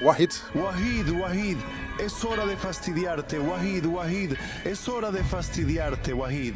Wahid. Wahid, es hora de fastidiarte, Wahid, es hora de fastidiarte, Wahid.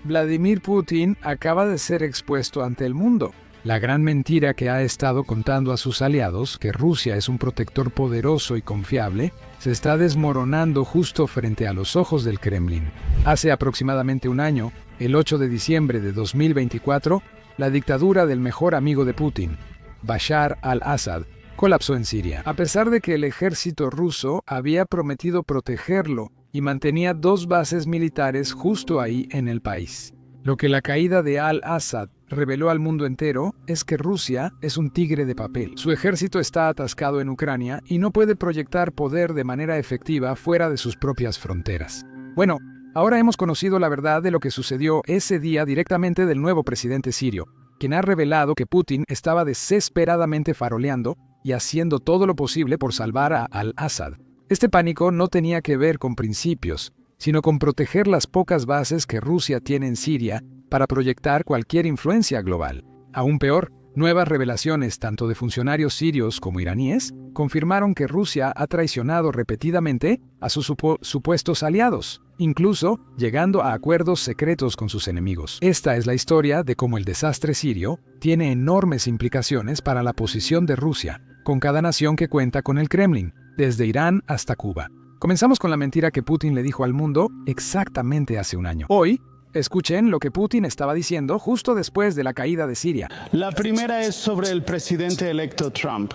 Vladimir Putin acaba de ser expuesto ante el mundo. La gran mentira que ha estado contando a sus aliados, que Rusia es un protector poderoso y confiable, se está desmoronando justo frente a los ojos del Kremlin. Hace aproximadamente un año, el 8 de diciembre de 2024, la dictadura del mejor amigo de Putin, Bashar al-Assad, colapsó en Siria. A pesar de que el ejército ruso había prometido protegerlo y mantenía 2 bases militares justo ahí en el país. Lo que la caída de al-Assad reveló al mundo entero es que Rusia es un tigre de papel. Su ejército está atascado en Ucrania y no puede proyectar poder de manera efectiva fuera de sus propias fronteras. Bueno, ahora hemos conocido la verdad de lo que sucedió ese día directamente del nuevo presidente sirio, quien ha revelado que Putin estaba desesperadamente faroleando y haciendo todo lo posible por salvar a al-Assad. Este pánico no tenía que ver con principios, sino con proteger las pocas bases que Rusia tiene en Siria para proyectar cualquier influencia global. Aún peor, nuevas revelaciones tanto de funcionarios sirios como iraníes confirmaron que Rusia ha traicionado repetidamente a sus supuestos aliados, incluso llegando a acuerdos secretos con sus enemigos. Esta es la historia de cómo el desastre sirio tiene enormes implicaciones para la posición de Rusia, con cada nación que cuenta con el Kremlin, desde Irán hasta Cuba. Comenzamos con la mentira que Putin le dijo al mundo exactamente hace un año. Hoy, escuchen lo que Putin estaba diciendo justo después de la caída de Siria. La primera es sobre el presidente electo Trump.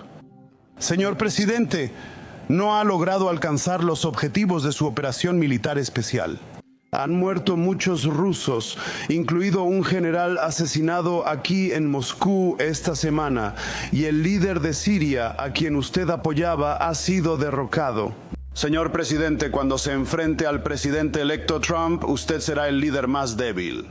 Señor presidente, no ha logrado alcanzar los objetivos de su operación militar especial. Han muerto muchos rusos, incluido un general asesinado aquí en Moscú esta semana, y el líder de Siria, a quien usted apoyaba, ha sido derrocado. Señor presidente, cuando se enfrente al presidente electo Trump, usted será el líder más débil.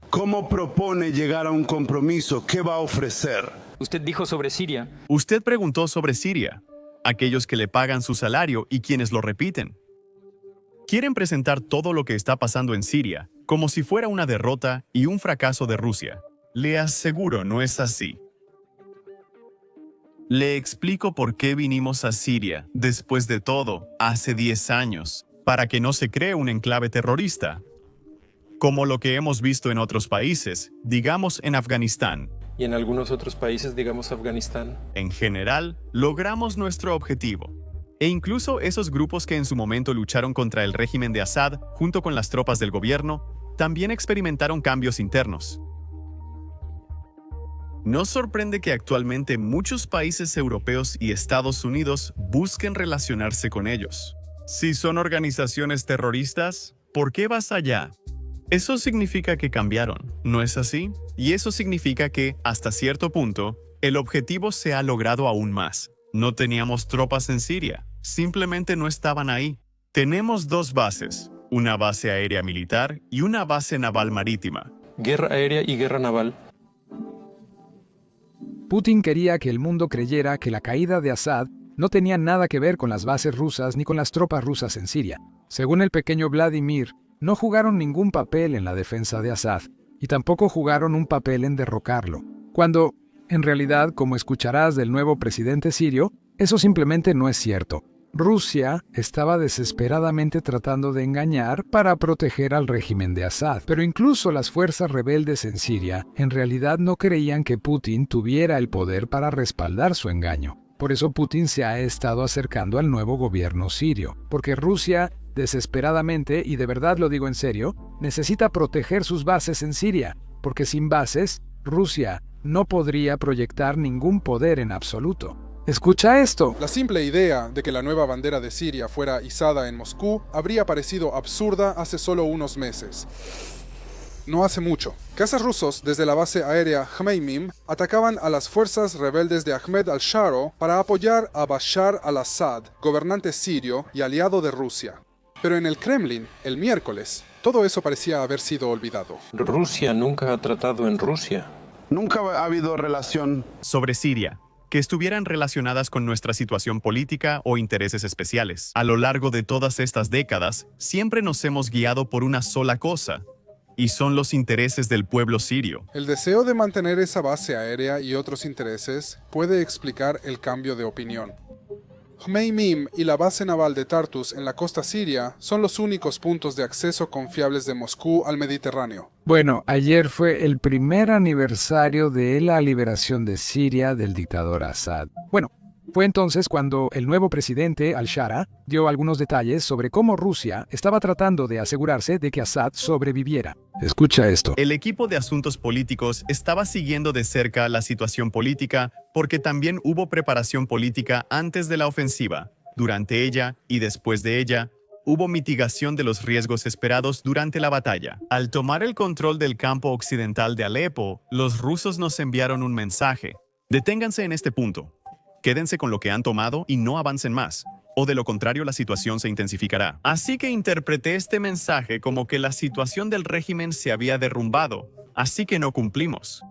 ¿Cómo propone llegar a un compromiso? ¿Qué va a ofrecer? Usted dijo sobre Siria. Usted preguntó sobre Siria, aquellos que le pagan su salario y quienes lo repiten. Quieren presentar todo lo que está pasando en Siria como si fuera una derrota y un fracaso de Rusia. Le aseguro, no es así. Le explico por qué vinimos a Siria, después de todo, hace 10 años, para que no se cree un enclave terrorista, como lo que hemos visto en otros países, digamos en Afganistán. Y en algunos otros países, digamos Afganistán. En general, logramos nuestro objetivo. E incluso esos grupos que en su momento lucharon contra el régimen de Assad, junto con las tropas del gobierno, también experimentaron cambios internos. Nos sorprende que actualmente muchos países europeos y Estados Unidos busquen relacionarse con ellos. Si son organizaciones terroristas, ¿por qué vas allá? Eso significa que cambiaron, ¿no es así? Y eso significa que, hasta cierto punto, el objetivo se ha logrado aún más. No teníamos tropas en Siria, simplemente no estaban ahí. Tenemos 2 bases, una base aérea militar y una base naval marítima. Guerra aérea y guerra naval. Putin quería que el mundo creyera que la caída de Assad no tenía nada que ver con las bases rusas ni con las tropas rusas en Siria. Según el pequeño Vladimir, no jugaron ningún papel en la defensa de Assad y tampoco jugaron un papel en derrocarlo, cuando, en realidad, como escucharás del nuevo presidente sirio, eso simplemente no es cierto. Rusia estaba desesperadamente tratando de engañar para proteger al régimen de Assad, pero incluso las fuerzas rebeldes en Siria en realidad no creían que Putin tuviera el poder para respaldar su engaño. Por eso Putin se ha estado acercando al nuevo gobierno sirio, porque Rusia, desesperadamente, y de verdad lo digo en serio, necesita proteger sus bases en Siria, porque sin bases, Rusia no podría proyectar ningún poder en absoluto. Escucha esto. La simple idea de que la nueva bandera de Siria fuera izada en Moscú habría parecido absurda hace solo unos meses. No hace mucho, cazas rusos desde la base aérea Hmeimim atacaban a las fuerzas rebeldes de Ahmed al-Shara para apoyar a Bashar al-Assad, gobernante sirio y aliado de Rusia. Pero en el Kremlin, el miércoles, todo eso parecía haber sido olvidado. Rusia nunca ha tratado en Rusia. Nunca ha habido relación. Sobre Siria, que estuvieran relacionadas con nuestra situación política o intereses especiales. A lo largo de todas estas décadas, siempre nos hemos guiado por una sola cosa: y son los intereses del pueblo sirio. El deseo de mantener esa base aérea y otros intereses puede explicar el cambio de opinión. Hmeimim y la base naval de Tartus en la costa siria son los únicos puntos de acceso confiables de Moscú al Mediterráneo. Bueno, ayer fue el primer aniversario de la liberación de Siria del dictador Assad. Bueno, fue entonces cuando el nuevo presidente, al-Shara, dio algunos detalles sobre cómo Rusia estaba tratando de asegurarse de que Assad sobreviviera. Escucha esto. El equipo de asuntos políticos estaba siguiendo de cerca la situación política porque también hubo preparación política antes de la ofensiva, durante ella y después de ella. Hubo mitigación de los riesgos esperados durante la batalla. Al tomar el control del campo occidental de Alepo, los rusos nos enviaron un mensaje. Deténganse en este punto. Quédense con lo que han tomado y no avancen más, o de lo contrario la situación se intensificará. Así que interpreté este mensaje como que la situación del régimen se había derrumbado, así que no cumplimos.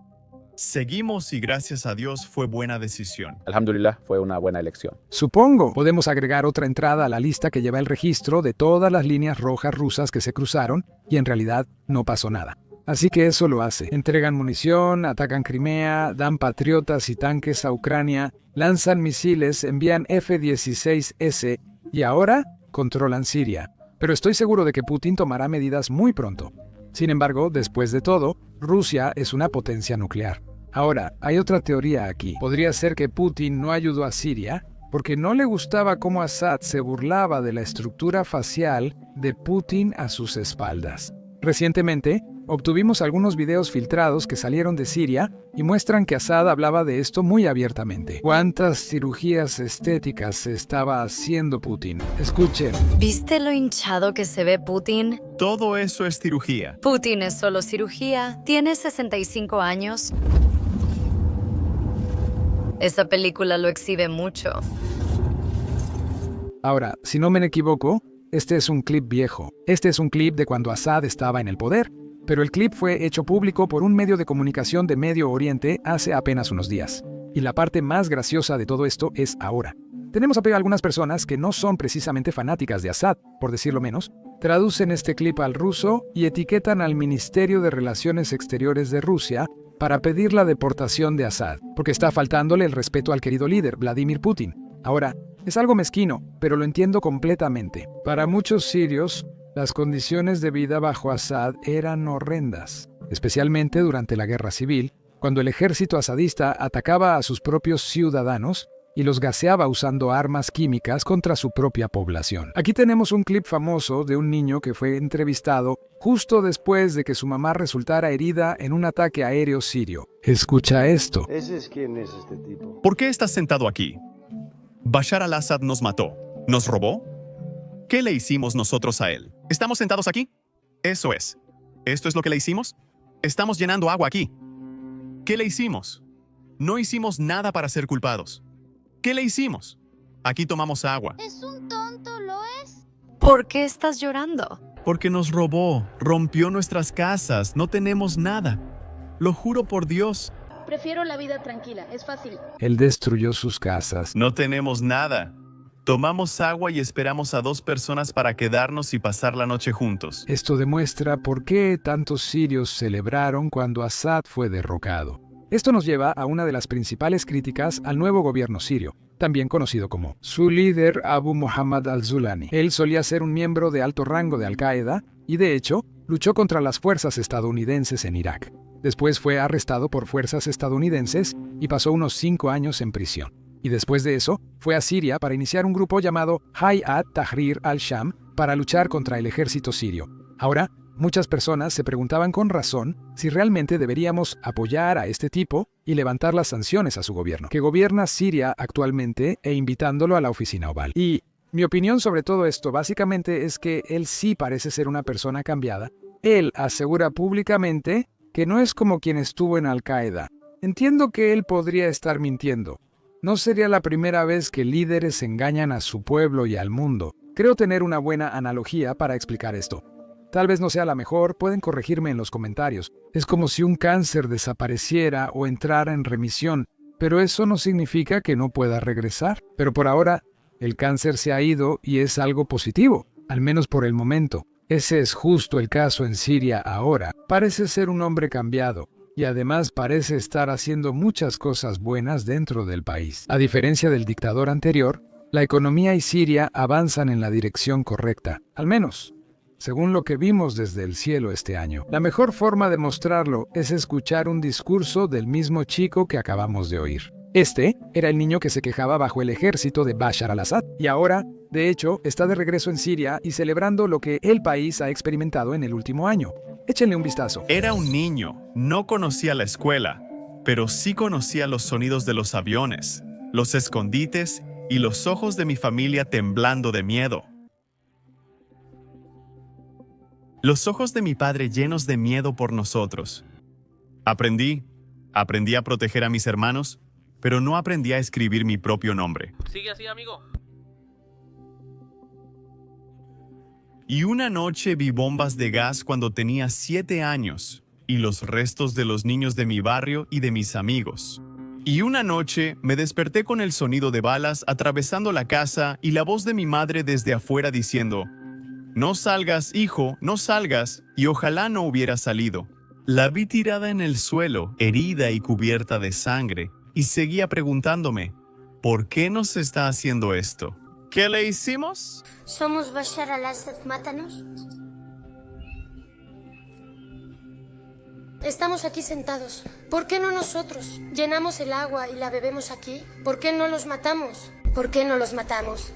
Seguimos y gracias a Dios fue buena decisión. Alhamdulillah, fue una buena elección. Supongo, podemos agregar otra entrada a la lista que lleva el registro de todas las líneas rojas rusas que se cruzaron y en realidad no pasó nada. Así que eso lo hace. Entregan munición, atacan Crimea, dan patriotas y tanques a Ucrania, lanzan misiles, envían F-16S y ahora controlan Siria. Pero estoy seguro de que Putin tomará medidas muy pronto. Sin embargo, después de todo, Rusia es una potencia nuclear. Ahora, hay otra teoría aquí. Podría ser que Putin no ayudó a Siria porque no le gustaba cómo Assad se burlaba de la estructura facial de Putin a sus espaldas. Recientemente, obtuvimos algunos videos filtrados que salieron de Siria y muestran que Assad hablaba de esto muy abiertamente. ¿Cuántas cirugías estéticas se estaba haciendo Putin? Escuchen. ¿Viste lo hinchado que se ve Putin? Todo eso es cirugía. Putin es solo cirugía. Tiene 65 años. Esa película lo exhibe mucho. Ahora, si no me equivoco, este es un clip viejo. Este es un clip de cuando Assad estaba en el poder. Pero el clip fue hecho público por un medio de comunicación de Medio Oriente hace apenas unos días. Y la parte más graciosa de todo esto es ahora. Tenemos a algunas personas que no son precisamente fanáticas de Assad, por decirlo menos, traducen este clip al ruso y etiquetan al Ministerio de Relaciones Exteriores de Rusia para pedir la deportación de Assad, porque está faltándole el respeto al querido líder, Vladimir Putin. Ahora, es algo mezquino, pero lo entiendo completamente. Para muchos sirios, las condiciones de vida bajo Assad eran horrendas, especialmente durante la guerra civil, cuando el ejército asadista atacaba a sus propios ciudadanos y los gaseaba usando armas químicas contra su propia población. Aquí tenemos un clip famoso de un niño que fue entrevistado justo después de que su mamá resultara herida en un ataque aéreo sirio. Escucha esto. ¿Quién es este tipo? ¿Por qué estás sentado aquí? Bashar al-Assad nos mató. ¿Nos robó? ¿Qué le hicimos nosotros a él? ¿Estamos sentados aquí? Eso es. ¿Esto es lo que le hicimos? Estamos llenando agua aquí. ¿Qué le hicimos? No hicimos nada para ser culpados. ¿Qué le hicimos? Aquí tomamos agua. ¿Es un tonto, lo es? ¿Por qué estás llorando? Porque nos robó, rompió nuestras casas, no tenemos nada. Lo juro por Dios. Prefiero la vida tranquila, es fácil. Él destruyó sus casas. No tenemos nada. Tomamos agua y esperamos a 2 personas para quedarnos y pasar la noche juntos. Esto demuestra por qué tantos sirios celebraron cuando Assad fue derrocado. Esto nos lleva a una de las principales críticas al nuevo gobierno sirio, también conocido como su líder Abu Muhammad al-Zulani. Él solía ser un miembro de alto rango de Al-Qaeda y, de hecho, luchó contra las fuerzas estadounidenses en Irak. Después fue arrestado por fuerzas estadounidenses y pasó unos 5 años en prisión. Y después de eso, fue a Siria para iniciar un grupo llamado Hayat Tahrir al-Sham para luchar contra el ejército sirio. Ahora, muchas personas se preguntaban con razón si realmente deberíamos apoyar a este tipo y levantar las sanciones a su gobierno, que gobierna Siria actualmente e invitándolo a la oficina oval. Y mi opinión sobre todo esto básicamente es que él sí parece ser una persona cambiada. Él asegura públicamente que no es como quien estuvo en Al-Qaeda. Entiendo que él podría estar mintiendo. No sería la primera vez que líderes engañan a su pueblo y al mundo. Creo tener una buena analogía para explicar esto. Tal vez no sea la mejor, pueden corregirme en los comentarios. Es como si un cáncer desapareciera o entrara en remisión, pero eso no significa que no pueda regresar. Pero por ahora, el cáncer se ha ido y es algo positivo, al menos por el momento. Ese es justo el caso en Siria ahora. Parece ser un hombre cambiado. Y además parece estar haciendo muchas cosas buenas dentro del país. A diferencia del dictador anterior, la economía y Siria avanzan en la dirección correcta, al menos, según lo que vimos desde el cielo este año. La mejor forma de mostrarlo es escuchar un discurso del mismo chico que acabamos de oír. Este era el niño que se quejaba bajo el ejército de Bashar al-Assad y ahora, de hecho, está de regreso en Siria y celebrando lo que el país ha experimentado en el último año. Échenle un vistazo. Era un niño, no conocía la escuela, pero sí conocía los sonidos de los aviones, los escondites y los ojos de mi familia temblando de miedo. Los ojos de mi padre llenos de miedo por nosotros. Aprendí a proteger a mis hermanos, pero no aprendí a escribir mi propio nombre. Sigue así, amigo. Y una noche vi bombas de gas cuando tenía 7 años, y los restos de los niños de mi barrio y de mis amigos. Y una noche me desperté con el sonido de balas atravesando la casa y la voz de mi madre desde afuera diciendo: «No salgas, hijo, no salgas», y ojalá no hubiera salido. La vi tirada en el suelo, herida y cubierta de sangre, y seguía preguntándome: ¿por qué nos está haciendo esto? ¿Qué le hicimos? ¿Somos Bashar al-Assad? Mátanos. Estamos aquí sentados. ¿Por qué no nosotros? Llenamos el agua y la bebemos aquí. ¿Por qué no los matamos? ¿Por qué no los matamos?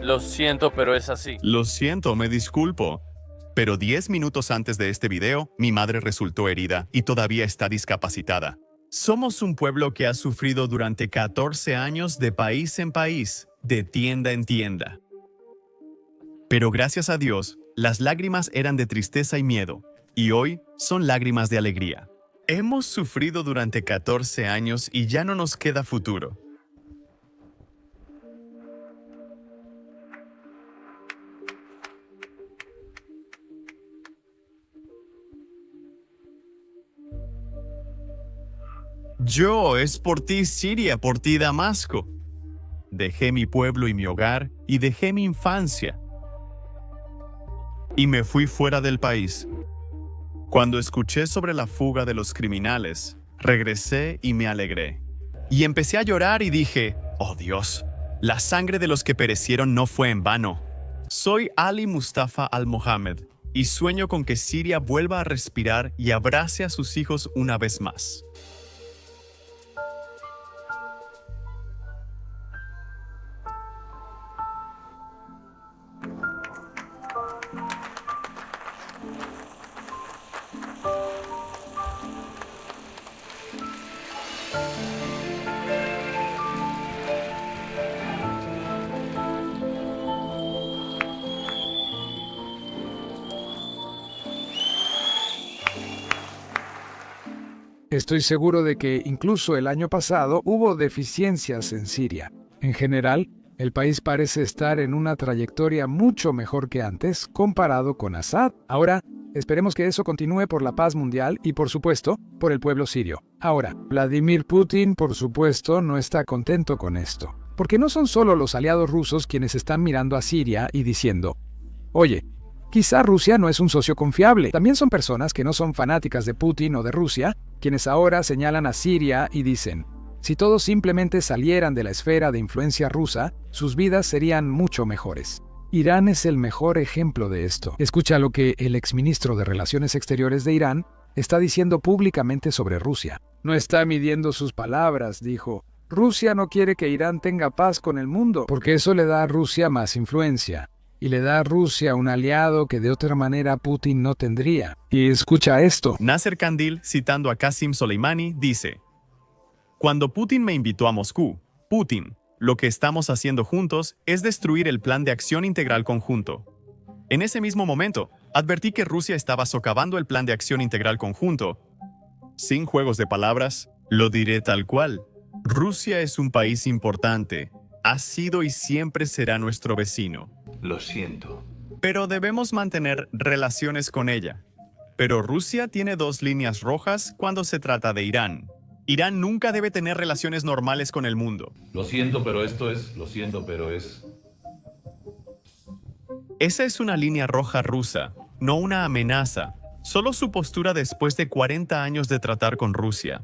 Lo siento, pero es así. Lo siento, me disculpo. Pero 10 minutos antes de este video, mi madre resultó herida y todavía está discapacitada. Somos un pueblo que ha sufrido durante 14 años de país en país, de tienda en tienda. Pero gracias a Dios, las lágrimas eran de tristeza y miedo, y hoy son lágrimas de alegría. Hemos sufrido durante 14 años y ya no nos queda futuro. Es por ti, Siria, por ti, Damasco. Dejé mi pueblo y mi hogar, y dejé mi infancia. Y me fui fuera del país. Cuando escuché sobre la fuga de los criminales, regresé y me alegré. Y empecé a llorar y dije: «Oh Dios, la sangre de los que perecieron no fue en vano». Soy Ali Mustafa al-Mohammed, y sueño con que Siria vuelva a respirar y abrace a sus hijos una vez más. Estoy seguro de que incluso el año pasado hubo deficiencias en Siria. En general, el país parece estar en una trayectoria mucho mejor que antes comparado con Assad. Ahora, esperemos que eso continúe por la paz mundial y, por supuesto, por el pueblo sirio. Ahora, Vladimir Putin, por supuesto, no está contento con esto. Porque no son solo los aliados rusos quienes están mirando a Siria y diciendo: «Oye, quizá Rusia no es un socio confiable». También son personas que no son fanáticas de Putin o de Rusia, quienes ahora señalan a Siria y dicen: si todos simplemente salieran de la esfera de influencia rusa, sus vidas serían mucho mejores. Irán es el mejor ejemplo de esto. Escucha lo que el exministro de Relaciones Exteriores de Irán está diciendo públicamente sobre Rusia. No está midiendo sus palabras, dijo. Rusia no quiere que Irán tenga paz con el mundo, porque eso le da a Rusia más influencia. Y le da a Rusia un aliado que de otra manera Putin no tendría. Y escucha esto. Nasser Kandil, citando a Qasem Soleimani, dice: «Cuando Putin me invitó a Moscú, Putin, lo que estamos haciendo juntos es destruir el Plan de Acción Integral Conjunto. En ese mismo momento, advertí que Rusia estaba socavando el Plan de Acción Integral Conjunto. Sin juegos de palabras, lo diré tal cual. Rusia es un país importante. Ha sido y siempre será nuestro vecino. Lo siento. Pero debemos mantener relaciones con ella. Pero Rusia tiene 2 líneas rojas cuando se trata de Irán. Irán nunca debe tener relaciones normales con el mundo. Lo siento, pero esto es... Lo siento, pero es... Esa es una línea roja rusa, no una amenaza. Solo su postura después de 40 años de tratar con Rusia.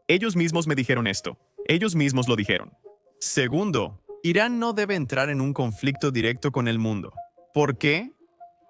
Ellos mismos me dijeron esto. Ellos mismos lo dijeron. Segundo, Irán no debe entrar en un conflicto directo con el mundo. ¿Por qué?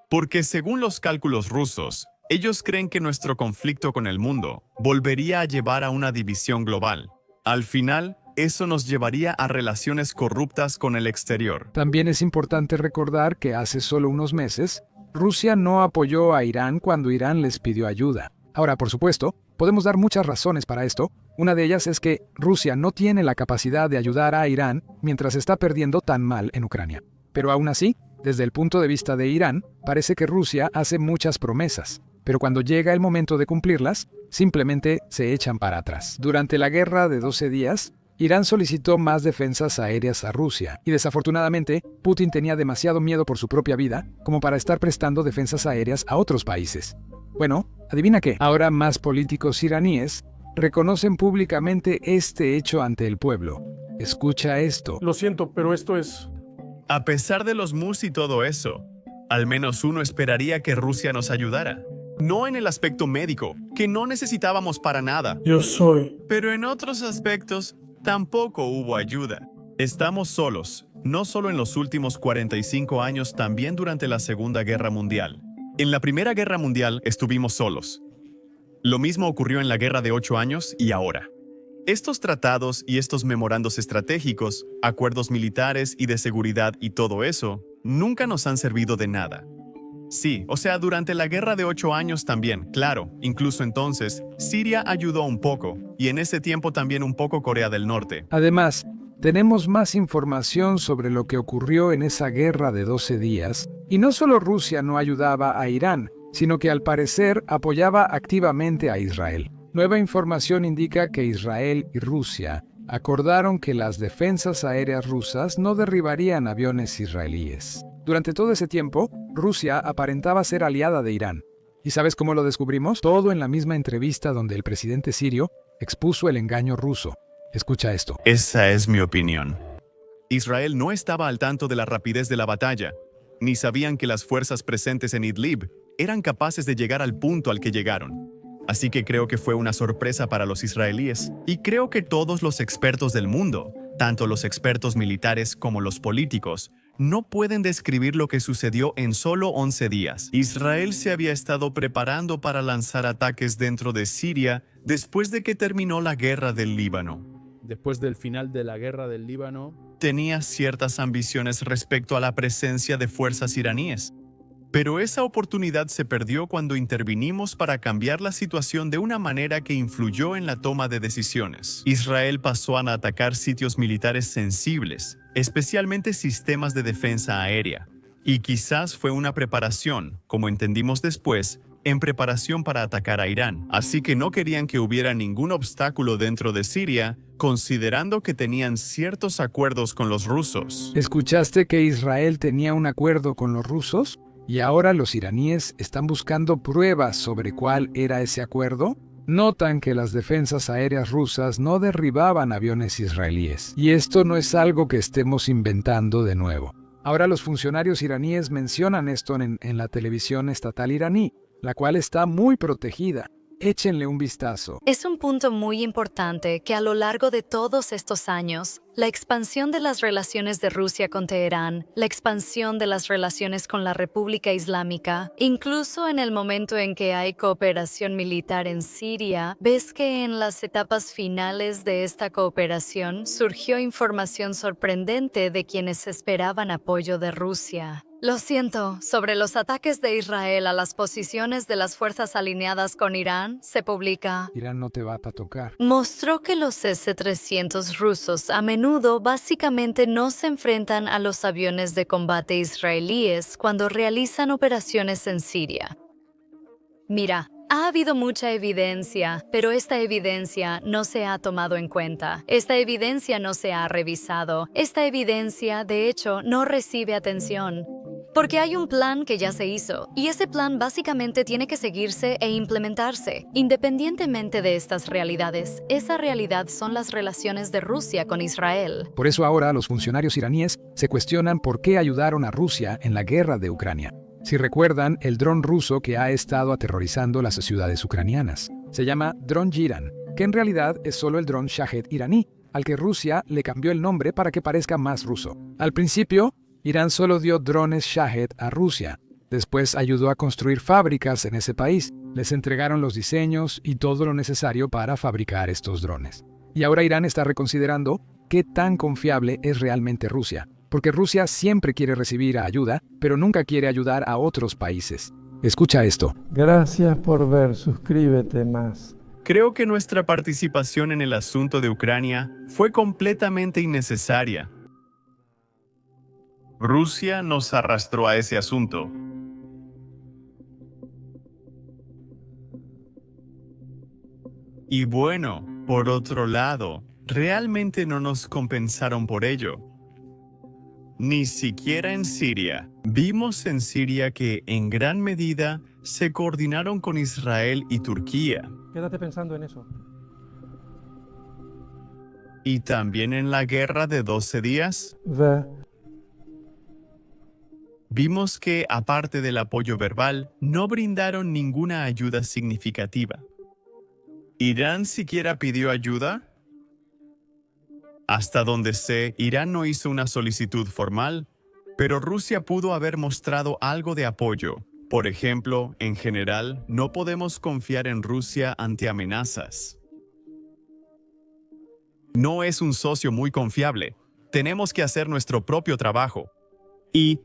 Porque según los cálculos rusos, ellos creen que nuestro conflicto con el mundo volvería a llevar a una división global. Al final, eso nos llevaría a relaciones corruptas con el exterior. También es importante recordar que hace solo unos meses, Rusia no apoyó a Irán cuando Irán les pidió ayuda. Ahora, por supuesto, podemos dar muchas razones para esto. Una de ellas es que Rusia no tiene la capacidad de ayudar a Irán mientras está perdiendo tan mal en Ucrania. Pero aún así, desde el punto de vista de Irán, parece que Rusia hace muchas promesas, pero cuando llega el momento de cumplirlas, simplemente se echan para atrás. Durante la guerra de 12 días, Irán solicitó más defensas aéreas a Rusia, y desafortunadamente, Putin tenía demasiado miedo por su propia vida como para estar prestando defensas aéreas a otros países. Bueno, adivina qué, ahora más políticos iraníes reconocen públicamente este hecho ante el pueblo. Escucha esto. Lo siento, pero esto es... A pesar de los MUS y todo eso, al menos uno esperaría que Rusia nos ayudara. No en el aspecto médico, que no necesitábamos para nada. Yo soy... Pero en otros aspectos, tampoco hubo ayuda. Estamos solos, no solo en los últimos 45 años, también durante la Segunda Guerra Mundial. En la Primera Guerra Mundial estuvimos solos. Lo mismo ocurrió en la Guerra de 8 años y ahora. Estos tratados y estos memorandos estratégicos, acuerdos militares y de seguridad y todo eso, nunca nos han servido de nada. Sí, o sea, durante la Guerra de 8 años también, claro, incluso entonces, Siria ayudó un poco, y en ese tiempo también un poco Corea del Norte. Además, tenemos más información sobre lo que ocurrió en esa guerra de 12 días, y no solo Rusia no ayudaba a Irán, sino que al parecer apoyaba activamente a Israel. Nueva información indica que Israel y Rusia acordaron que las defensas aéreas rusas no derribarían aviones israelíes. Durante todo ese tiempo, Rusia aparentaba ser aliada de Irán. ¿Y sabes cómo lo descubrimos? Todo en la misma entrevista donde el presidente sirio expuso el engaño ruso. Escucha esto. Esa es mi opinión. Israel no estaba al tanto de la rapidez de la batalla, ni sabían que las fuerzas presentes en Idlib eran capaces de llegar al punto al que llegaron. Así que creo que fue una sorpresa para los israelíes. Y creo que todos los expertos del mundo, tanto los expertos militares como los políticos, no pueden describir lo que sucedió en solo 11 días. Israel se había estado preparando para lanzar ataques dentro de Siria después de que terminó la guerra del Líbano. Después del final de la guerra del Líbano, tenía ciertas ambiciones respecto a la presencia de fuerzas iraníes. Pero esa oportunidad se perdió cuando intervinimos para cambiar la situación de una manera que influyó en la toma de decisiones. Israel pasó a atacar sitios militares sensibles, especialmente sistemas de defensa aérea. Y quizás fue una preparación, como entendimos después, en preparación para atacar a Irán. Así que no querían que hubiera ningún obstáculo dentro de Siria, considerando que tenían ciertos acuerdos con los rusos. ¿Escuchaste que Israel tenía un acuerdo con los rusos? ¿Y ahora los iraníes están buscando pruebas sobre cuál era ese acuerdo? Notan que las defensas aéreas rusas no derribaban aviones israelíes. Y esto no es algo que estemos inventando de nuevo. Ahora los funcionarios iraníes mencionan esto en la televisión estatal iraní, la cual está muy protegida. Échenle un vistazo. Es un punto muy importante que a lo largo de todos estos años, la expansión de las relaciones de Rusia con Teherán, la expansión de las relaciones con la República Islámica, incluso en el momento en que hay cooperación militar en Siria, ves que en las etapas finales de esta cooperación surgió información sorprendente de quienes esperaban apoyo de Rusia. Lo siento, sobre los ataques de Israel a las posiciones de las fuerzas alineadas con Irán, se publica: Irán no te va a tocar. Mostró que los S-300 rusos a menudo básicamente no se enfrentan a los aviones de combate israelíes cuando realizan operaciones en Siria. Mira, ha habido mucha evidencia, pero esta evidencia no se ha tomado en cuenta. Esta evidencia no se ha revisado. Esta evidencia, de hecho, no recibe atención. Porque hay un plan que ya se hizo, y ese plan básicamente tiene que seguirse e implementarse. Independientemente de estas realidades, esa realidad son las relaciones de Rusia con Israel. Por eso ahora los funcionarios iraníes se cuestionan por qué ayudaron a Rusia en la guerra de Ucrania. Si recuerdan, el dron ruso que ha estado aterrorizando las ciudades ucranianas. Se llama Dron Giran, que en realidad es solo el dron Shahed iraní, al que Rusia le cambió el nombre para que parezca más ruso. Al principio, Irán solo dio drones Shahed a Rusia. Después ayudó a construir fábricas en ese país. Les entregaron los diseños y todo lo necesario para fabricar estos drones. Y ahora Irán está reconsiderando qué tan confiable es realmente Rusia. Porque Rusia siempre quiere recibir ayuda, pero nunca quiere ayudar a otros países. Escucha esto. Gracias por ver, suscríbete más. Creo que nuestra participación en el asunto de Ucrania fue completamente innecesaria. Rusia nos arrastró a ese asunto. Y bueno, por otro lado, realmente no nos compensaron por ello. Ni siquiera en Siria. Vimos en Siria que, en gran medida, se coordinaron con Israel y Turquía. Quédate pensando en eso. Y también en la guerra de 12 días. Ve. Vimos que, aparte del apoyo verbal, no brindaron ninguna ayuda significativa. ¿Irán siquiera pidió ayuda? Hasta donde sé, Irán no hizo una solicitud formal, pero Rusia pudo haber mostrado algo de apoyo. Por ejemplo, en general, no podemos confiar en Rusia ante amenazas. No es un socio muy confiable. Tenemos que hacer nuestro propio trabajo. Y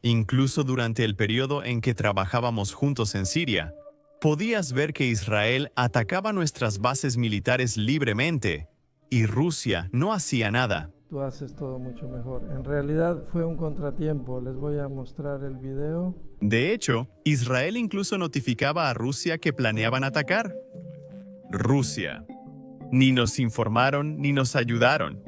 incluso durante el periodo en que trabajábamos juntos en Siria, podías ver que Israel atacaba nuestras bases militares libremente y Rusia no hacía nada. Tú haces todo mucho mejor. En realidad fue un contratiempo. Les voy a mostrar el video. De hecho, Israel incluso notificaba a Rusia que planeaban atacar. Rusia. Ni nos informaron ni nos ayudaron.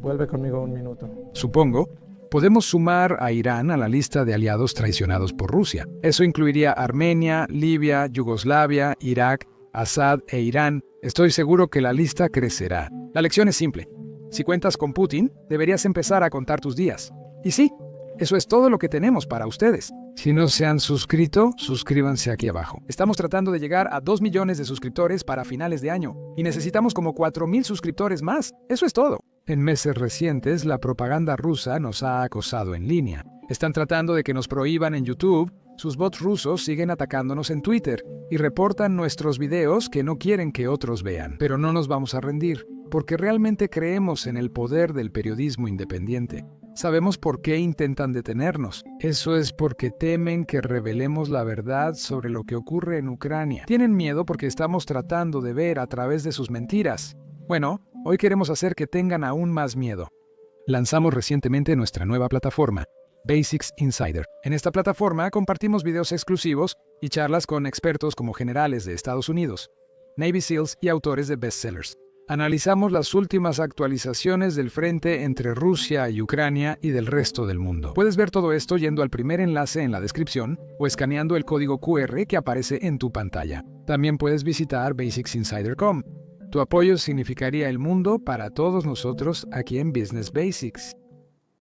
Vuelve conmigo un minuto. Supongo, podemos sumar a Irán a la lista de aliados traicionados por Rusia. Eso incluiría Armenia, Libia, Yugoslavia, Irak, Assad e Irán. Estoy seguro que la lista crecerá. La lección es simple. Si cuentas con Putin, deberías empezar a contar tus días. Y sí, eso es todo lo que tenemos para ustedes. Si no se han suscrito, suscríbanse aquí abajo. Estamos tratando de llegar a 2 millones de suscriptores para finales de año y necesitamos como 4,000 suscriptores más. Eso es todo. En meses recientes, la propaganda rusa nos ha acosado en línea. Están tratando de que nos prohíban en YouTube. Sus bots rusos siguen atacándonos en Twitter y reportan nuestros videos que no quieren que otros vean. Pero no nos vamos a rendir, porque realmente creemos en el poder del periodismo independiente. Sabemos por qué intentan detenernos. Eso es porque temen que revelemos la verdad sobre lo que ocurre en Ucrania. Tienen miedo porque estamos tratando de ver a través de sus mentiras. Bueno, hoy queremos hacer que tengan aún más miedo. Lanzamos recientemente nuestra nueva plataforma, Basics Insider. En esta plataforma compartimos videos exclusivos y charlas con expertos como generales de Estados Unidos, Navy SEALs y autores de bestsellers. Analizamos las últimas actualizaciones del frente entre Rusia y Ucrania y del resto del mundo. Puedes ver todo esto yendo al primer enlace en la descripción o escaneando el código QR que aparece en tu pantalla. También puedes visitar basicsinsider.com. Tu apoyo significaría el mundo para todos nosotros aquí en Business Basics.